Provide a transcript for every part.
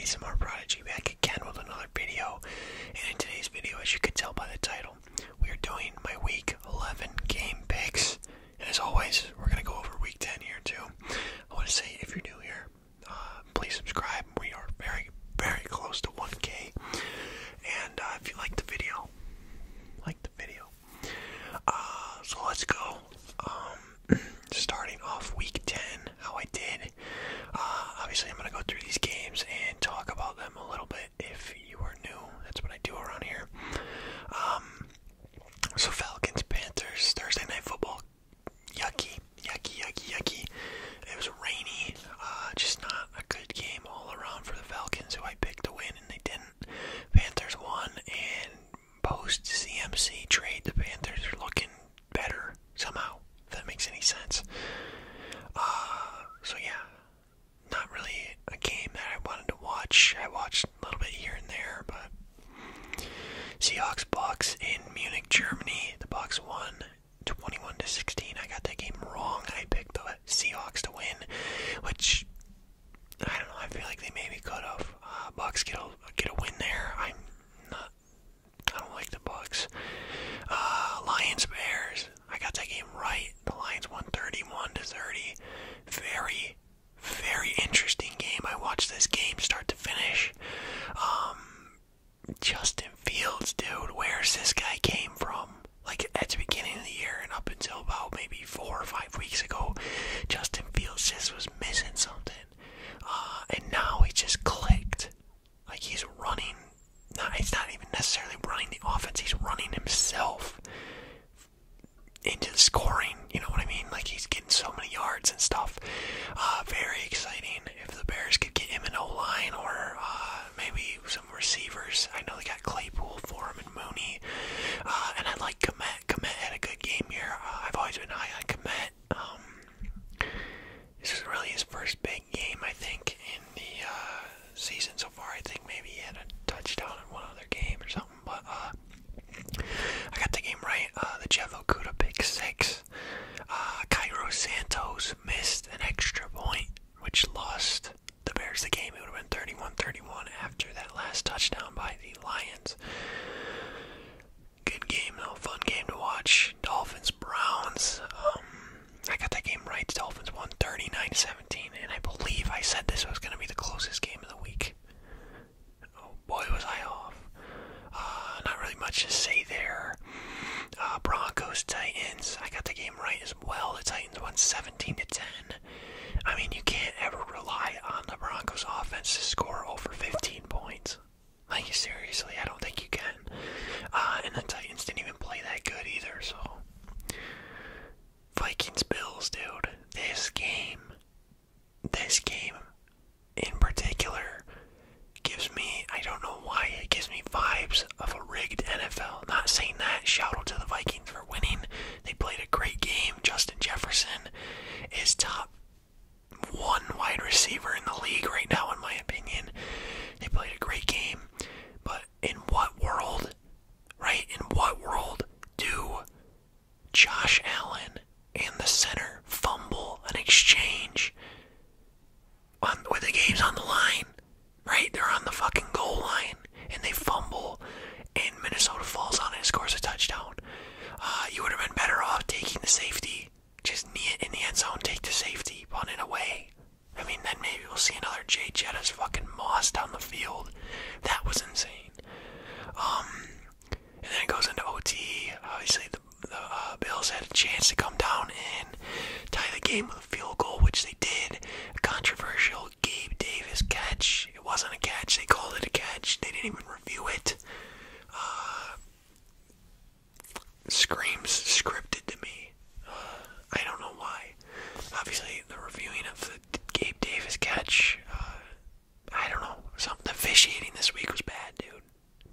ASMR Prodigy back again with another video. And in today's video, as you can tell by the title, we are doing my Week 11 game picks. And as always, we're going to go over Week 10 here too. I want to say, if you're new here, please subscribe. We are very, very close to 1K. And if you like the video, so let's go. Starting off Week 10, how I did. Obviously, I'm going to go through these games and talk about them a little bit. If you are new, that's what I do around here. So Falcons, Panthers, Thursday Night Football. Yucky. It was rainy. Just not a good game all around for the Falcons, who I picked to win, and they didn't. Panthers won, and post-CMC trade, the Panthers are looking better somehow, if that makes any sense. So yeah, not really a game that I wanted to watch. I watched a little bit here and there, but Seahawks Bucks in Munich, Germany. The Bucks won 21-16. I got that game wrong. I picked the Seahawks to win, which I don't know. I feel like they maybe could have. Bucks get a win there. I don't like the Bucks. Lions Bears. I got that game right. The Lions won 31-30. Very, very interesting game. I watched this game start to finish. Justin Fields, dude, where's this guy came from? Like at the beginning of the year and up until about maybe 4 or 5 weeks ago, Justin Fields just was missing something. And now he just clicked. Like he's running. He's not even necessarily running the offense. He's running himself into the scoring. You know what I mean? Like he's getting so many yards and stuff. Very exciting. If the Bears could get him an O-line or maybe some receivers. I know they got Claypool for him and Mooney. And I like Komet. Komet had a good game here. I've always been high on Komet. This is really his first big game, I think, in the season so far. I think maybe he had a touchdown in one other game or something. But I got the game right. The Jeff Okudah pick 6. Cairo Santos missed an extra point, which lost the Bears the game. It would have been 31-31 after that last touchdown by the Lions. Good game though, fun game to watch. Dolphins Browns. I got that game right. The Dolphins won 39-17, and I believe I said this was going to be the closest game of the week. Oh boy, was I off. Not really much to say there. Broncos Titans. I got the game right as well. The Titans won 17-10. I mean, you can't ever rely on the Broncos offense to score over 15 points. Like, seriously, I don't think you can. And the Titans didn't even play that good either, so. Vikings Bills, dude. This game in particular gives me, I don't know why, it gives me vibes of a rigged NFL. Not saying that. Shout out to the Vikings for winning. They played a great game. Justin Jefferson is top 1 wide receiver in the league right now, in my opinion. They played a great game. But in what world, right? In what world do Josh Allen and the center fumble an exchange with the game's on the line? Right? They're on the fucking goal line, and they fumble, and Minnesota falls on it and scores a touchdown. You would have been better off taking the safety. Just knee it in the end zone, take the safety, punt it away. I mean, then maybe we'll see another Jay Jetta's fucking moss down the field. That was insane. And then it goes into OT. Obviously, the Bills had a chance to come down and tie the game with a field goal, which they did. A controversial Gabe Davis catch. It wasn't a catch. They called it a catch. They didn't even review it. Screams scripted to me. I don't know why. Obviously, the reviewing of the Gabe Davis catch, I don't know. The officiating this week was bad, dude.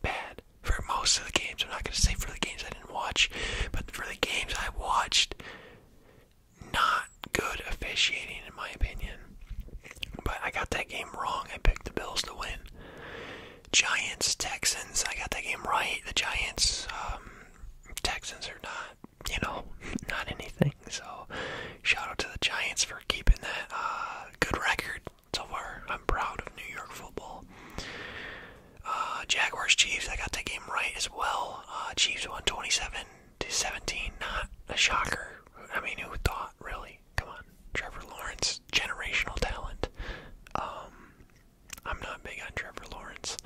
Bad. For most of the games. I'm not going to say for the games I didn't watch, but for the games I watched, not good officiating in my opinion. But I got that game wrong. I picked the Bills to win. Giants, Texans. I got that game right. The Giants, Texans are not, not anything. So, shout out to the Giants for keeping that good record so far. I'm proud of New York football. Jaguars Chiefs, I got that game right as well. Chiefs won 27-17. Not a shocker. I mean, who thought, really? Come on. Trevor Lawrence, generational talent. I'm not big on Trevor Lawrence.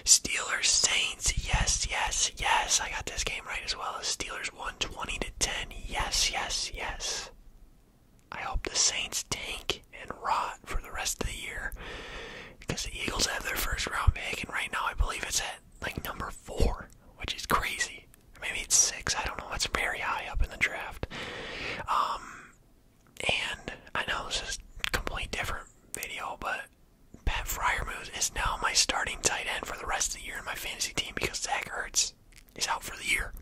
Steelers Saints, yes. I got this game right as well. Steelers won 20-10. Yes. I hope the Saints tank and rot for the rest of the year, because the Eagles have their first round pick, and right now I believe it's at like number 4, which is crazy. Maybe it's 6. I don't know. It's very high up in the draft. And I know this is a complete different video, but Pat Freiermuth is now my starting tight end for the rest of the year in my fantasy team because Zach Ertz is out for the year.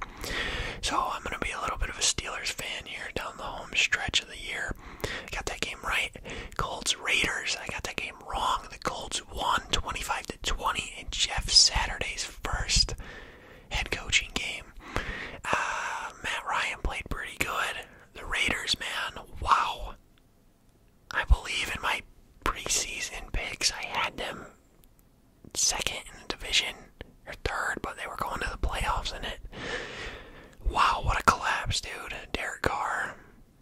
So I'm going to be a little bit of a Steelers fan here down the home stretch of the year. Got that game right. Colts Raiders, I got that game wrong. The Colts won 25-20 in Jeff Saturday's first head coaching game. Matt Ryan played pretty good. The Raiders, man, wow. I believe in my preseason picks, I had them second in the division, or third, but they were going to the playoffs in it. Wow, what a collapse, dude. Derek Carr,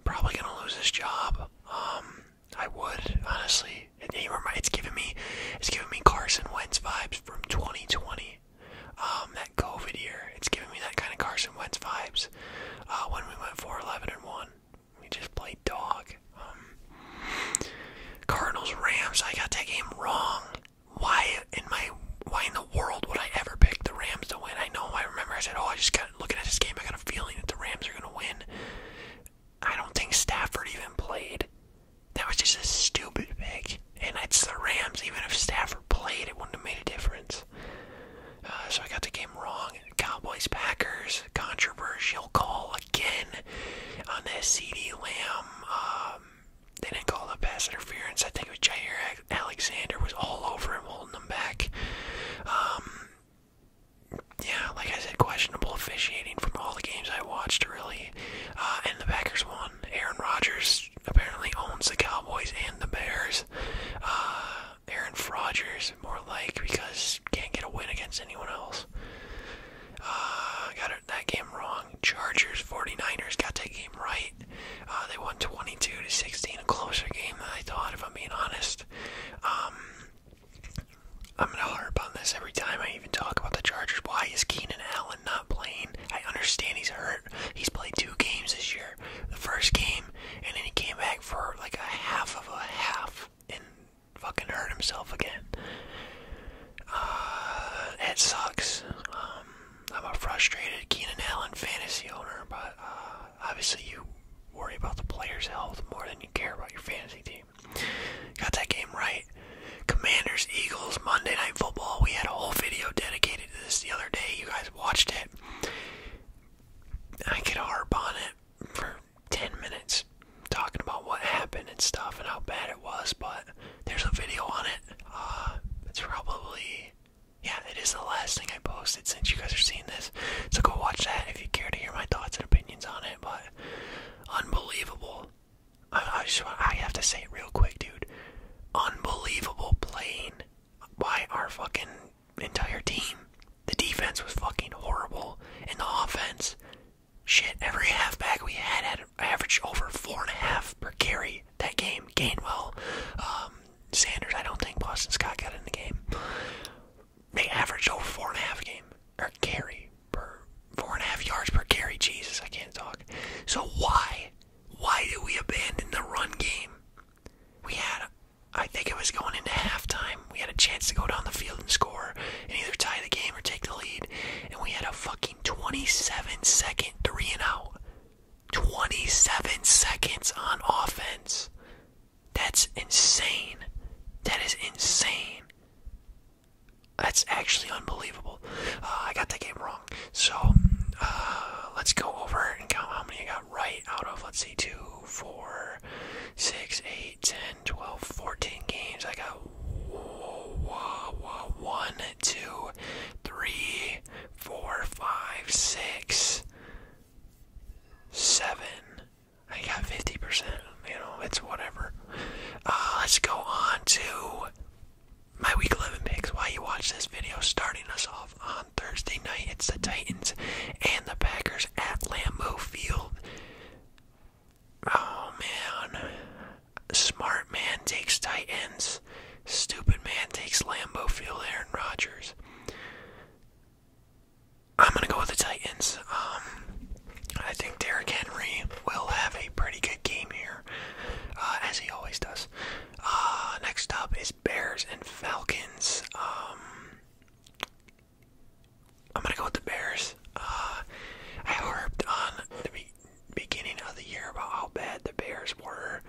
probably going to lose his job. I would, honestly. It's giving me Carson Wentz vibes from 2020. That COVID year. It's giving me that kind of Carson Wentz vibes. When we went 4-11-1. We just played dog. Cardinals Rams, I got that game wrong. Why in the world would I ever pick the Rams to win? I remember I said, I just got looking at this game, I got a feeling that the Rams are gonna win. I don't think Stafford even played. That was just a stupid pick. And it's the Rams. Even if Stafford played, it wouldn't have made a difference. So I got the game wrong. Cowboys Packers, controversial call again on that CeeDee Lamb. They didn't call the pass interference. I think it was Jair Alexander was all over him, holding him back. Yeah, like I said, questionable officiating from all the games I watched, really. And the Packers won. Aaron Rodgers apparently owns the Cowboys and the Bears. Aaron Rodgers, more like, because can't get a win against anyone else. Got that game wrong. Chargers, 49ers, got that game right. They won 22-16, a closer game than I thought, if I'm being honest. I'm going to harp on this every time I even talk about the Chargers. Why is Keenan Allen not playing? I understand he's hurt. He's played 2 games this year. The first game, and then he came back for like a half of a half and fucking hurt himself again. It sucks. I'm a frustrated Keenan Allen fantasy owner, but obviously you worry about the player's health more than you care about your fantasy team. Got that game right. Commanders, Eagles, Monday Night Football. We had a whole video dedicated to this the other day. You guys watched it. I could harp on it for 10 minutes talking about what happened and stuff and how bad it was, but there's a video on it. It's probably, yeah, it is the last thing I posted since you guys are seeing this. So go watch that if you care to hear my thoughts and opinions on it, but unbelievable. I have to say it real quick, dude. Unbelievable playing by our fucking entire team. The defense was fucking horrible, and the offense, shit, every halfback we had averaged over 4.5 per carry that game. Gainwell, Sanders, I don't think Boston Scott got in the game. They averaged over 4.5 carry per 4.5 yards per carry. Jesus, I can't talk. So why did we abandon the run game? We had, I think it was going into halftime, we had a chance to go down the field and score and either tie the game or take the lead, and we had a fucking 27-second 3-and-out. 27 seconds on offense. That's insane. That is insane. That's actually unbelievable. I got that game wrong. So, let's go over and count how many I got right out of, let's see, 2, 4, 6, 8, 10, 12, 14 games. I got 1, 2, 3, 4, 5, 6, 7. I got 50%. You know, it's whatever. Let's go on to my week 11 picks. Why you watch this video starting us off. Thursday night. It's the Titans and the Packers at Lambeau Field. Oh man. Smart man takes Titans. Stupid man takes Lambeau Field. Aaron Rodgers. I'm gonna go with the Titans. I think Derrick Henry will have a pretty good game here, as he always does. Next up is Bears and Falcons. I'm gonna go with the Bears. I harped on the beginning of the year about how bad the Bears were,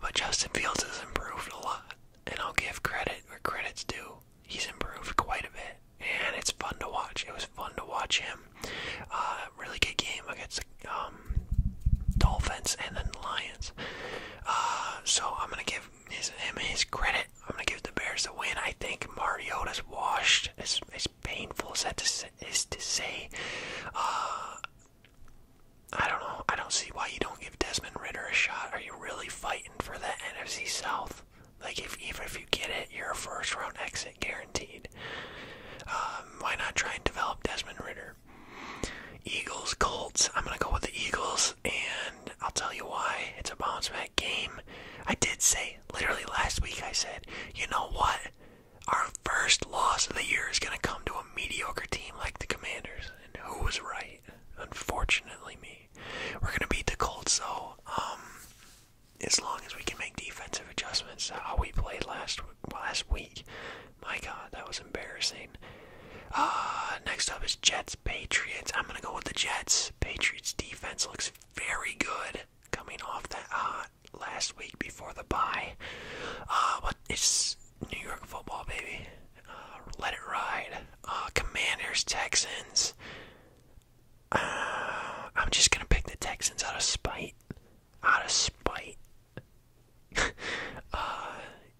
but Justin Fields has improved a lot, and I'll give credit where credit's due. He's improved quite a bit, and it's fun to watch. It was fun to watch him. Really good game against the Dolphins and then the Lions. So I'm gonna give him his credit. I'm gonna give the Bears the win. I think Mariota's washed. As painful as that is to say, I don't know. I don't see why you don't give Desmond Ridder a shot. Are you really fighting for that NFC South? Like, even if you get it, you're a first-round exit guaranteed. Why not try and develop Desmond Ridder? Eagles, Colts. I'm going to go with the Eagles, and I'll tell you why. It's a bounce-back game. I did say, literally last week, I said, you know what? Our first loss of the year is going to come to a mediocre team like the Commanders. And who was right? Unfortunately, me. We're going to beat the Colts, though. As long as we can make defensive adjustments to how we played last week. My God, that was embarrassing. Next up is Jets, Patriots. I'm going to go with the Jets. Patriots defense looks very good coming off that last week before the bye. But it's New York football, baby. Let it ride. Commanders, Texans. I'm just going to pick the Texans out of spite.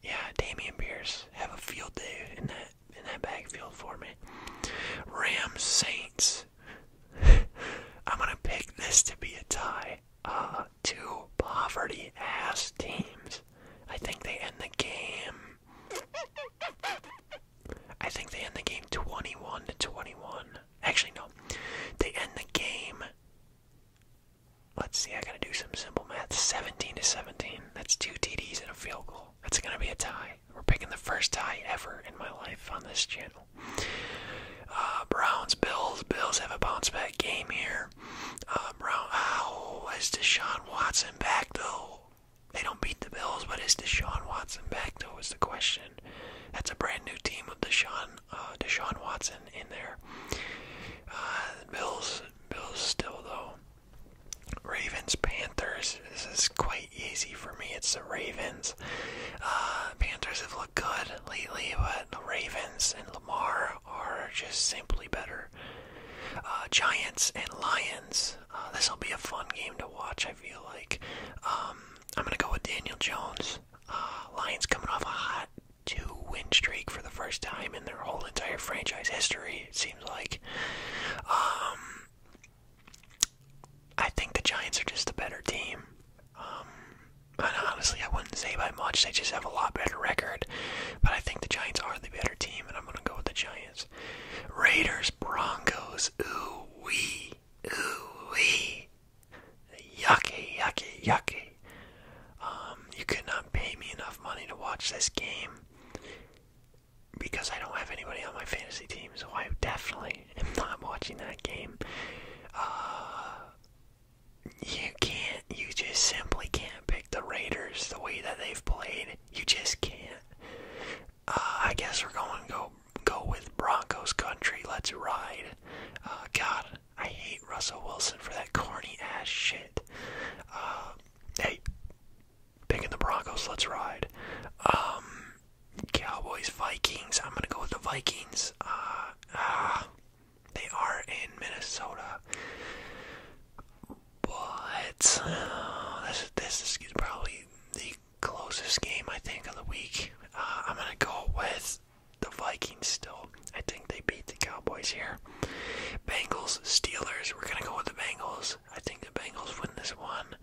Yeah, Dameon Pierce, have a field day in that backfield for me. Rams, Saints. I'm gonna pick this to be a tie. Two poverty-ass teams. I think they end the game 21-21. Actually, no. They end the game. Let's see, I gotta do some simple math. 17-17. That's 2 TDs and a field goal. That's gonna be a tie. We're picking the first tie ever in my life on this channel. Browns, Bills. Bills have a bounce back game here. Is Deshaun Watson back though? They don't beat the Bills, but is Deshaun Watson back though is the question. That's a brand new team with Deshaun Watson in there. Bills still though. Ravens, Panthers. This is quite easy for me. It's the Ravens. Panthers have looked good lately, but the Ravens and Lamar are just simply better. Giants and Lions. This will be a fun game to watch, I feel like. I'm going to go with Daniel Jones. Lions coming off a hot 2-win streak for the first time in their whole entire franchise history, it seems like. I think the Giants are just a better team. And honestly, I wouldn't say by much. They just have a lot better record. But I think the Giants are the better team, and I'm going to go with the Giants. Raiders, Broncos. Ooh-wee. Ooh-wee. Yucky, yucky, yucky. You could not pay me enough money to watch this game because I don't have anybody on my fantasy team, so I definitely am not watching that game. You just simply can't pick the Raiders the way that they've played. You just can't. I guess we're going to go with Broncos country. Let's ride. God, I hate Russell Wilson for that corny ass shit. Hey, picking the Broncos, let's ride. Cowboys, Vikings. I'm gonna go with the Vikings. They are in Minnesota, but this is probably the closest game I think of the week. I'm gonna go with the Vikings still. I think they beat the Cowboys here. Bengals, Steelers. We're gonna go with the Bengals. I think the Bengals win this one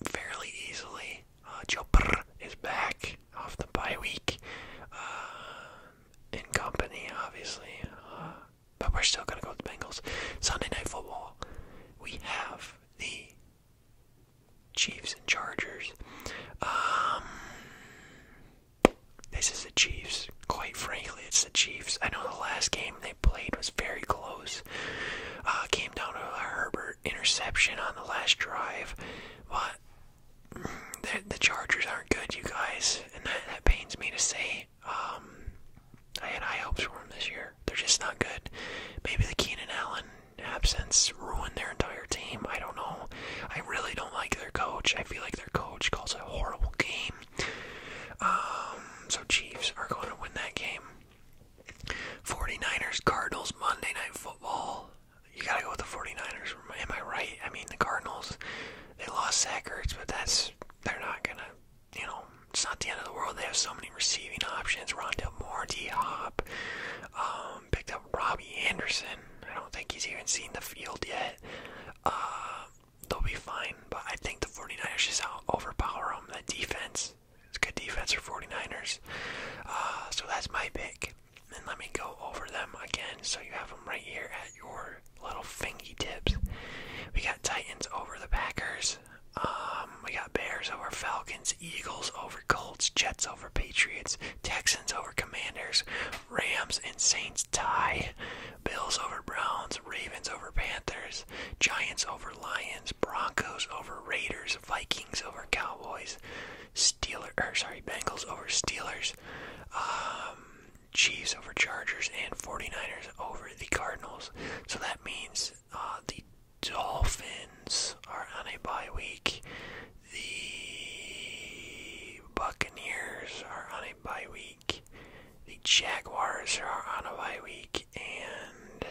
fairly easily. Joe Burrow is back off the bye week. Chiefs. Quite frankly, it's the Chiefs. I know the last game they played was very close. Came down to a Herbert interception on the last drive, but the Chargers aren't good, you guys, and that pains me to say. I had high hopes for them this year. They're just not good. Maybe the Keenan Allen absence ruined their entire team. I don't know. I really don't like their coach. I feel like their coach calls a horrible game. So Chiefs are going to win that game. 49ers, Cardinals, Monday Night Football. You gotta go with the 49ers. Am I right? I mean, the Cardinals, they lost Zach Ertz, but they're not gonna, it's not the end of the world. They have so many receiving options. Rondell Moore, D-Hop, picked up Robbie Anderson. I don't think he's even seen the field yet. They'll be fine, but I think the 49ers just overpower them. That defense, it's good defense for 49ers. So that's my pick. And let me go over them again so you have them right here at your little fingertips. We got Titans over the Packers. We got Bears over Falcons, Eagles over Colts, Jets over Patriots, Texans over Commanders, Rams and Saints tie, Bills over Browns, Ravens over Panthers, Giants over Lions, Broncos over Raiders, Vikings over Cowboys, Bengals over Steelers, Chiefs over Chargers, and 49ers over the Cardinals. So that means the Dolphins are on a bye week. The Buccaneers are on a bye week. The Jaguars are on a bye week. And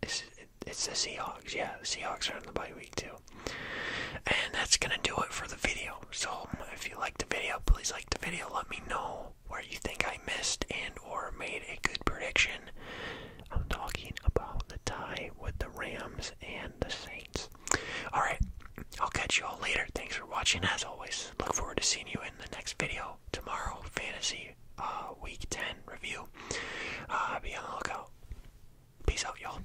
it's the Seahawks. Yeah, the Seahawks are on the bye week too. And that's going to do it for the video. So if you liked the video, please like the video. Let me know where you think I missed and or made a good prediction. I'm talking about the tie with the Rams and the Saints. Alright, I'll catch you all later. Thanks for watching. As always, look forward to seeing you in the next video. Tomorrow, Fantasy Week 10 review. Be on the lookout. Peace out, y'all.